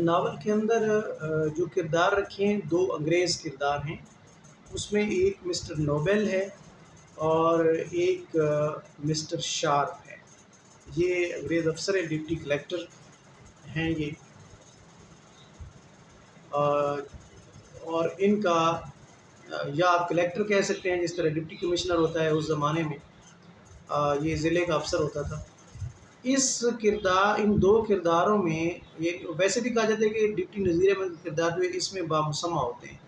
Novel کے اندر جو کردار رکھے ہیں دو انگریز کردار ہیں. اس میں ایک مسٹر نوبل ہے اور ایک مسٹر شارپ ہے. یہ انگریز افسر ہے، ڈپٹی کلیکٹر ہیں یہ. اور ان کا یا آپ کلیکٹر کہہ سکتے ہیں، جس طرح ڈپٹی کمشنر ہوتا ہے اس زمانے میں یہ ضلع کا افسر ہوتا تھا. ان دو کرداروں میں یہ ویسے بھی کہا جاتا ہے کہ ڈپٹی نذیر احمد کے کردار جو ہے اس میں بامسمہ ہوتے ہیں.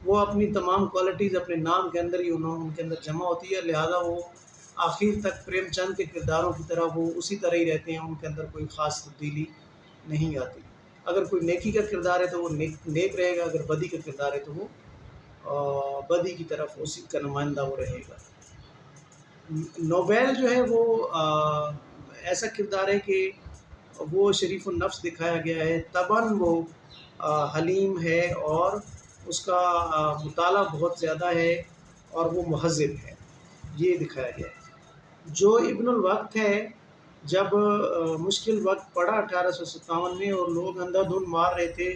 وہ اپنی تمام کوالٹیز اپنے نام کے اندر ہی ان کے اندر جمع ہوتی ہے، لہذا وہ آخر تک پریم چند کے کرداروں کی طرح وہ اسی طرح ہی رہتے ہیں، ان کے اندر کوئی خاص تبدیلی نہیں آتی. اگر کوئی نیکی کا کردار ہے تو وہ نیک رہے گا، اگر بدی کا کردار ہے تو وہ بدی کی طرف اسی کا نمائندہ وہ رہے گا. نوبل جو ہے وہ ایسا کردار ہے کہ وہ شریف النفس دکھایا گیا ہے. طبعاً وہ حلیم ہے اور اس کا مطالعہ بہت زیادہ ہے اور وہ مہذب ہے، یہ دکھایا گیا ہے. جو ابن الوقت ہے، جب مشکل وقت پڑا 1857 میں اور لوگ اندھا دھند مار رہے تھے،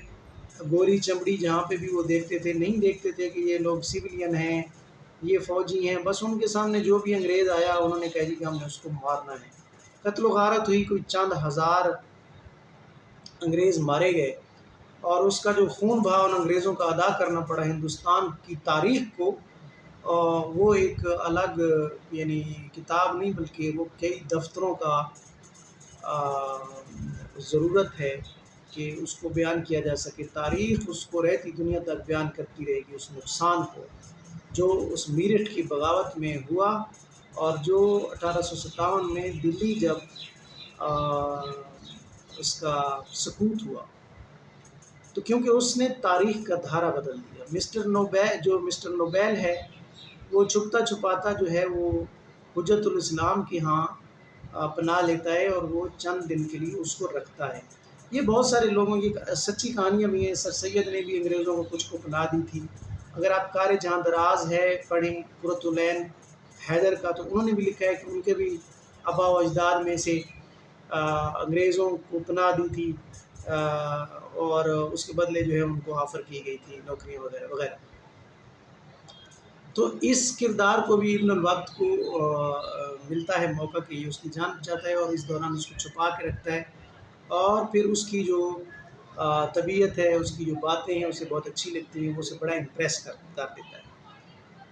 گوری چمڑی جہاں پہ بھی وہ دیکھتے تھے نہیں دیکھتے تھے کہ یہ لوگ سیولین ہیں، یہ فوجی ہیں. بس ان کے سامنے جو بھی انگریز آیا انہوں نے کہا جی کہ ہم نے اس کو مارنا ہے. قتل و غارت ہوئی، کوئی چند ہزار انگریز مارے گئے اور اس کا جو خون بہا ان انگریزوں کا ادا کرنا پڑا ہندوستان کی تاریخ کو. وہ ایک الگ یعنی کتاب نہیں بلکہ وہ کئی دفتروں کا ضرورت ہے کہ اس کو بیان کیا جا سکے. تاریخ اس کو رہتی دنیا تک بیان کرتی رہے گی، اس نقصان کو جو اس میرٹھ کی بغاوت میں ہوا اور جو 1857 میں دلی جب اس کا سقوط ہوا تو کیونکہ اس نے تاریخ کا دھارا بدل دیا. مسٹر نوبل ہے وہ چھپتا چھپاتا جو ہے وہ حجت الاسلام کے ہاں پناہ لیتا ہے اور وہ چند دن کے لیے اس کو رکھتا ہے. یہ بہت سارے لوگوں کی سچی کہانیاں بھی ہیں. سر سید نے بھی انگریزوں کو کچھ کو پناہ دی تھی. اگر آپ کار جہاں دراز ہے پڑھیں قرۃ العین حیدر کا، تو انہوں نے بھی لکھا ہے کہ ان کے بھی آباء و اجداد میں سے انگریزوں کو پناہ دی تھی اور اس کے بدلے جو ہے ان کو آفر کی گئی تھی نوکریاں وغیرہ وغیرہ. تو اس کردار کو بھی ابن الوقت کو ملتا ہے موقع کہ یہ اس کی جان بچاتا ہے اور اس دوران اس کو چھپا کے رکھتا ہے اور پھر اس کی جو طبیعت ہے، اس کی جو باتیں ہیں اسے بہت اچھی لگتی ہیں، وہ اسے بڑا امپریس کر دیتا ہے.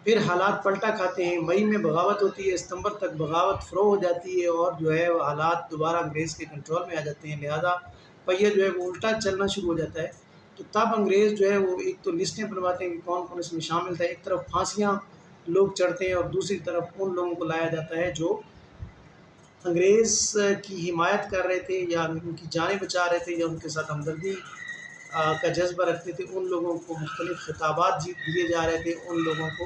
پھر حالات پلٹا کھاتے ہیں. مئی میں بغاوت ہوتی ہے، ستمبر تک بغاوت فروغ ہو جاتی ہے اور جو ہے حالات دوبارہ انگریز کے کنٹرول میں آ جاتے ہیں، لہذا پہیہ جو ہے وہ الٹا چلنا شروع ہو جاتا ہے. تو تب انگریز جو ہے وہ ایک تو لسٹیں بنواتے ہیں کہ کون کون اس میں شامل تھا. ایک طرف پھانسیاں لوگ چڑھتے ہیں اور دوسری طرف ان لوگوں کو لایا جاتا ہے جو انگریز کی حمایت کر رہے تھے یا ان کی جانیں بچا رہے تھے یا ان کے ساتھ ہمدردی کا جذبہ رکھتے تھے. ان لوگوں کو مختلف خطابات دیے جا رہے تھے، ان لوگوں کو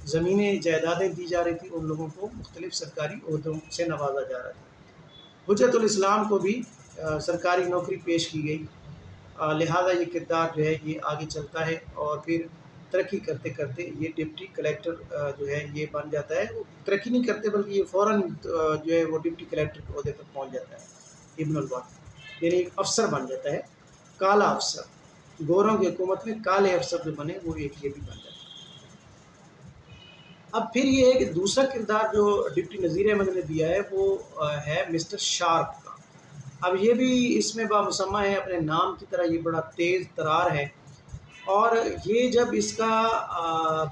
زمینیں جائیدادیں دی جا رہی تھیں، ان لوگوں کو مختلف سرکاری عہدوں سے نوازا جا رہا تھا. حجت الاسلام کو بھی سرکاری نوکری پیش کی گئی، لہذا یہ کردار جو ہے یہ آگے چلتا ہے اور پھر ترقی کرتے کرتے یہ ڈپٹی کلیکٹر جو ہے یہ بن جاتا ہے. وہ ترقی نہیں کرتے بلکہ یہ فوراً جو ہے وہ ڈپٹی کلیکٹر کے عہدے پر پہنچ جاتا ہے ابن الوقت، یعنی ایک افسر بن جاتا ہے، کالا افسر. گوروں کی حکومت میں کالے افسر جو بنے وہ ایک یہ بھی بن جاتا ہے. اب پھر یہ ہے کہ دوسرا کردار جو ڈپٹی نذیر احمد نے دیا ہے وہ ہے مسٹر شارپ کا. اب یہ بھی اس میں بامسمہ ہے، اپنے نام کی طرح یہ بڑا تیز ترار ہے اور یہ جب اس کا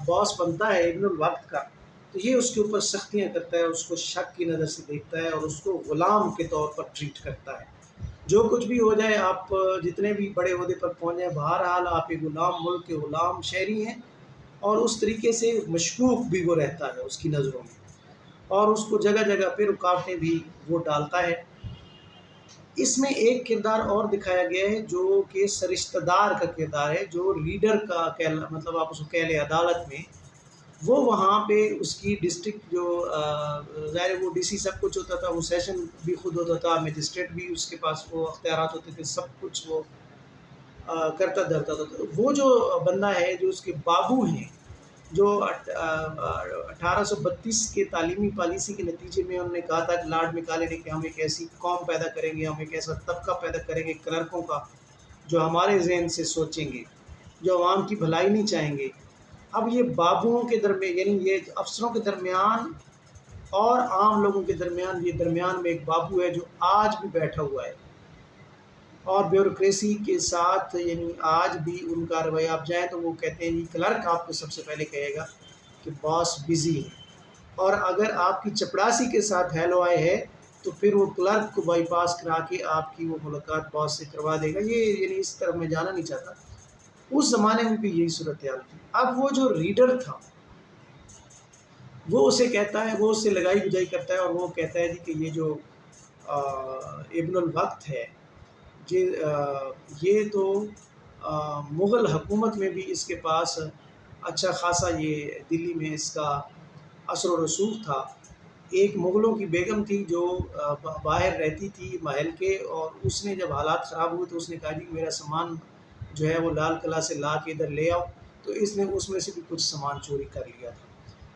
باس بنتا ہے ابن الوقت کا تو یہ اس کے اوپر سختیاں کرتا ہے، اس کو شک کی نظر سے دیکھتا ہے اور اس کو غلام کے طور پر ٹریٹ کرتا ہے. جو کچھ بھی ہو جائے، آپ جتنے بھی بڑے عہدے پر پہنچ جائیں، بہرحال آپ ایک غلام، ملک کے غلام شہری ہیں اور اس طریقے سے مشکوک بھی وہ رہتا ہے اس کی نظروں میں اور اس کو جگہ جگہ پہ رکاوٹیں بھی وہ ڈالتا ہے. اس میں ایک کردار اور دکھایا گیا ہے جو کہ سرشتہ دار کا کردار ہے، جو لیڈر کا مطلب آپ اس کو کہہ لیں عدالت میں. وہ وہاں پہ اس کی ڈسٹرکٹ جو ظاہر وہ ڈی سی سب کچھ ہوتا تھا، وہ سیشن بھی خود ہوتا تھا، میجسٹریٹ بھی اس کے پاس وہ اختیارات ہوتے تھے، سب کچھ وہ کرتا دھرتا تھا. وہ جو بندہ ہے جو اس کے بابو ہیں، جو 1832 کے تعلیمی پالیسی کے نتیجے میں انہوں نے کہا تھا کہ لارڈ مکالے نے کہ ہم ایک ایسی قوم پیدا کریں گے، ہم ایک ایسا طبقہ پیدا کریں گے کلرکوں کا جو ہمارے ذہن سے سوچیں گے، جو عوام کی بھلائی نہیں چاہیں گے۔ اب یہ بابوؤں کے درمیان، یعنی یہ افسروں کے درمیان اور عام لوگوں کے درمیان، یہ درمیان میں ایک بابو ہے جو آج بھی بیٹھا ہوا ہے، اور بیوروکریسی کے ساتھ، یعنی آج بھی ان کا رویہ آپ جائیں تو وہ کہتے ہیں جی کلرک آپ کو سب سے پہلے کہے گا کہ باس بزی ہے، اور اگر آپ کی چپڑاسی کے ساتھ ہیلو آئے ہے تو پھر وہ کلرک کو بائی پاس کرا کے آپ کی وہ ملاقات باس سے کروا دے گا۔ یہ یعنی اس طرف میں جانا نہیں چاہتا، اس زمانے میں بھی یہی صورتحال تھی۔ اب وہ جو ریڈر تھا وہ اسے کہتا ہے، وہ اس سے لگائی گجائی کرتا ہے، اور وہ کہتا ہے جی کہ یہ جو ابن الوقت ہے، یہ تو مغل حکومت میں بھی اس کے پاس اچھا خاصا یہ دلی میں اس کا اثر و رسوخ تھا۔ ایک مغلوں کی بیگم تھی جو باہر رہتی تھی محل کے، اور اس نے جب حالات خراب ہوئے تو اس نے کہا جی میرا سامان جو ہے وہ لال قلعہ سے لا کے ادھر لے آؤ، تو اس نے اس میں سے بھی کچھ سامان چوری کر لیا تھا۔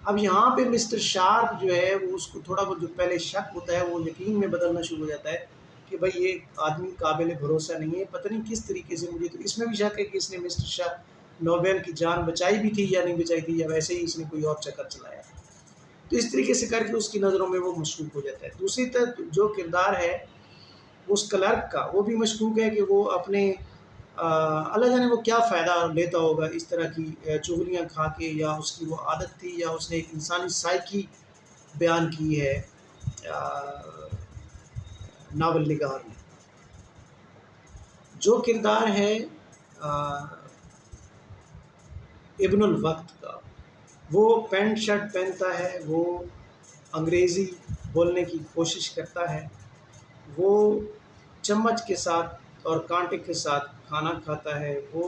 اب یہاں پہ مسٹر شارپ جو ہے وہ اس کو تھوڑا بہت جو پہلے شک ہوتا ہے وہ یقین میں بدلنا شروع ہو جاتا ہے کہ بھائی یہ آدمی قابل بھروسہ نہیں ہے، پتہ نہیں کس طریقے سے مجھے تو اس میں بھی شک ہے کہ اس نے مسٹر شاہ نوبیل کی جان بچائی بھی تھی یا نہیں بچائی تھی، یا ویسے ہی اس نے کوئی اور چکر چلایا۔ تو اس طریقے سے کر کے اس کی نظروں میں وہ مشکوک ہو جاتا ہے۔ دوسری طرف جو کردار ہے اس کلرک کا، وہ بھی مشکوک ہے کہ وہ اپنے اللہ جانے وہ کیا فائدہ لیتا ہوگا اس طرح کی چغلیاں کھا کے، یا اس کی وہ عادت تھی، یا اس نے ایک انسانی سائیکی بیان کی ہے ناول نگار نے۔ جو کردار ہے ابن الوقت کا، وہ پینٹ شرٹ پہنتا ہے، وہ انگریزی بولنے کی کوشش کرتا ہے، وہ چمچ کے ساتھ اور کانٹے کے ساتھ کھانا کھاتا ہے، وہ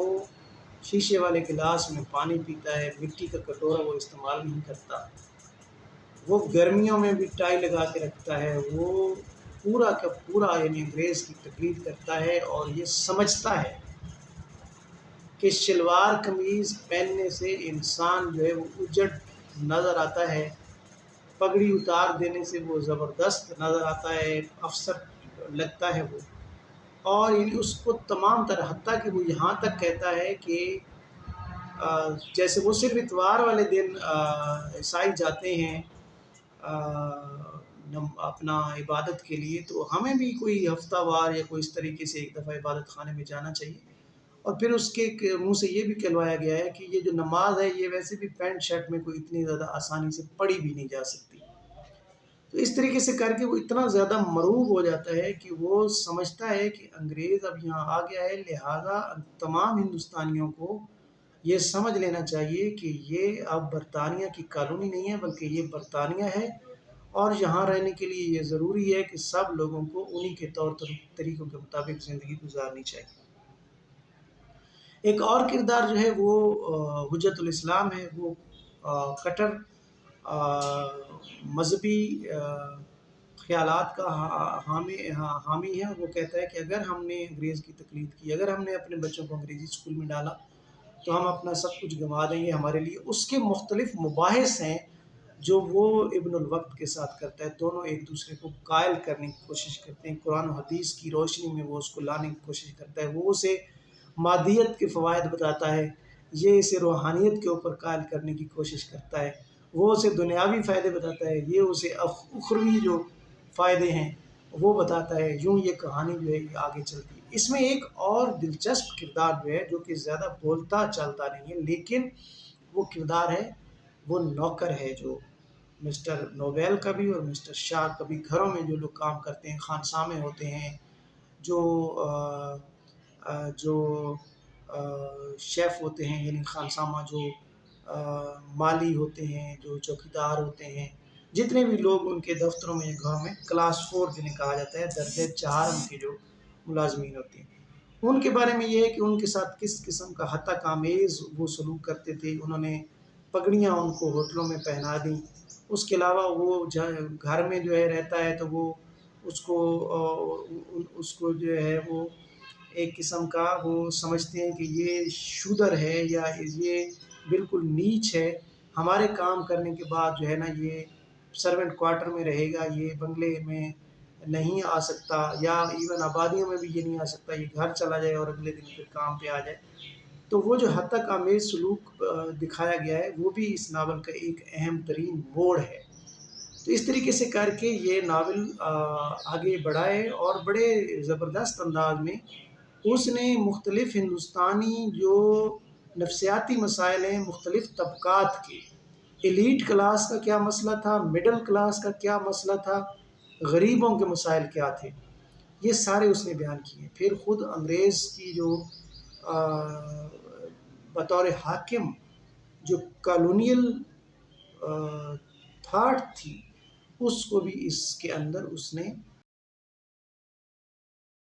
شیشے والے گلاس میں پانی پیتا ہے، مٹی کا کٹورا وہ استعمال نہیں کرتا، وہ گرمیوں میں بھی ٹائی لگا کے رکھتا ہے، وہ پورا کا پورا یعنی انگریز کی تقلید کرتا ہے، اور یہ سمجھتا ہے کہ شلوار قمیض پہننے سے انسان جو ہے وہ اجڑ نظر آتا ہے، پگڑی اتار دینے سے وہ زبردست نظر آتا ہے، افسر لگتا ہے وہ، اور یعنی اس کو تمام طرح، حتیٰ کہ وہ یہاں تک کہتا ہے کہ جیسے وہ صرف اتوار والے دن عیسائی جاتے ہیں اپنا عبادت کے لیے، تو ہمیں بھی کوئی ہفتہ وار یا کوئی اس طریقے سے ایک دفعہ عبادت خانے میں جانا چاہیے۔ اور پھر اس کے منہ سے یہ بھی کہلوایا گیا ہے کہ یہ جو نماز ہے یہ ویسے بھی پینٹ شرٹ میں کوئی اتنی زیادہ آسانی سے پڑھی بھی نہیں جا سکتی۔ تو اس طریقے سے کر کے وہ اتنا زیادہ مرعوب ہو جاتا ہے کہ وہ سمجھتا ہے کہ انگریز اب یہاں آ گیا ہے، لہٰذا تمام ہندوستانیوں کو یہ سمجھ لینا چاہیے کہ یہ اب برطانیہ کی کالونی نہیں ہے بلکہ یہ برطانیہ ہے، اور یہاں رہنے کے لیے یہ ضروری ہے کہ سب لوگوں کو انہی کے طور طریقوں کے مطابق زندگی گزارنی چاہیے۔ ایک اور کردار جو ہے وہ حجت الاسلام ہے، وہ کٹر مذہبی خیالات کا حامی ہے، اور وہ کہتا ہے کہ اگر ہم نے انگریز کی تقلید کی، اگر ہم نے اپنے بچوں کو انگریزی اسکول میں ڈالا تو ہم اپنا سب کچھ گنوا دیں گے ہمارے لیے۔ اس کے مختلف مباحث ہیں جو وہ ابن الوقت کے ساتھ کرتا ہے، دونوں ایک دوسرے کو قائل کرنے کی کوشش کرتے ہیں، قرآن و حدیث کی روشنی میں وہ اس کو لانے کی کوشش کرتا ہے، وہ اسے مادیت کے فوائد بتاتا ہے، یہ اسے روحانیت کے اوپر قائل کرنے کی کوشش کرتا ہے، وہ اسے دنیاوی فائدے بتاتا ہے، یہ اسے اخروی جو فائدے ہیں وہ بتاتا ہے۔ یوں یہ کہانی جو ہے یہ آگے چلتی ہے۔ اس میں ایک اور دلچسپ کردار جو ہے، جو کہ زیادہ بولتا چالتا نہیں ہے لیکن وہ کردار ہے، وہ نوکر ہے، جو مسٹر نوبیل کا بھی اور مسٹر شاہ کا بھی، گھروں میں جو لوگ کام کرتے ہیں، خانسامے ہوتے ہیں، جو شیف ہوتے ہیں، یعنی خانسامہ جو مالی ہوتے ہیں، جو چوکیدار ہوتے ہیں، جتنے بھی لوگ ان کے دفتروں میں یا گھروں میں کلاس 4 جنہیں کہا جاتا ہے، درجہ 4 ان کے جو ملازمین ہوتے ہیں، ان کے بارے میں یہ ہے کہ ان کے ساتھ کس قسم کا حتک آمیز وہ سلوک کرتے تھے۔ انہوں نے پگڑیاں ان کو ہوٹلوں میں پہنا دیں، اس کے علاوہ وہ گھر میں جو ہے رہتا ہے تو وہ اس کو جو ہے وہ ایک قسم کا وہ سمجھتے ہیں کہ یہ شودر ہے یا یہ بالکل نیچ ہے، ہمارے کام کرنے کے بعد جو ہے نا یہ سرونٹ کوارٹر میں رہے گا، یہ بنگلے میں نہیں آ سکتا، یا ایون آبادیوں میں بھی یہ نہیں آ سکتا، یہ گھر چلا جائے اور اگلے دن پھر کام پہ آ جائے۔ تو وہ جو حد تک آمیز سلوک دکھایا گیا ہے وہ بھی اس ناول کا ایک اہم ترین موڑ ہے۔ تو اس طریقے سے کر کے یہ ناول آگے بڑھائے اور بڑے زبردست انداز میں اس نے مختلف ہندوستانی جو نفسیاتی مسائل ہیں مختلف طبقات کے، ایلیٹ کلاس کا کیا مسئلہ تھا، مڈل کلاس کا کیا مسئلہ تھا، غریبوں کے مسائل کیا تھے، یہ سارے اس نے بیان کیے۔ پھر خود انگریز کی جو بطور حاکم جو کالونیل تھاٹ تھی، اس کو بھی اس کے اندر اس نے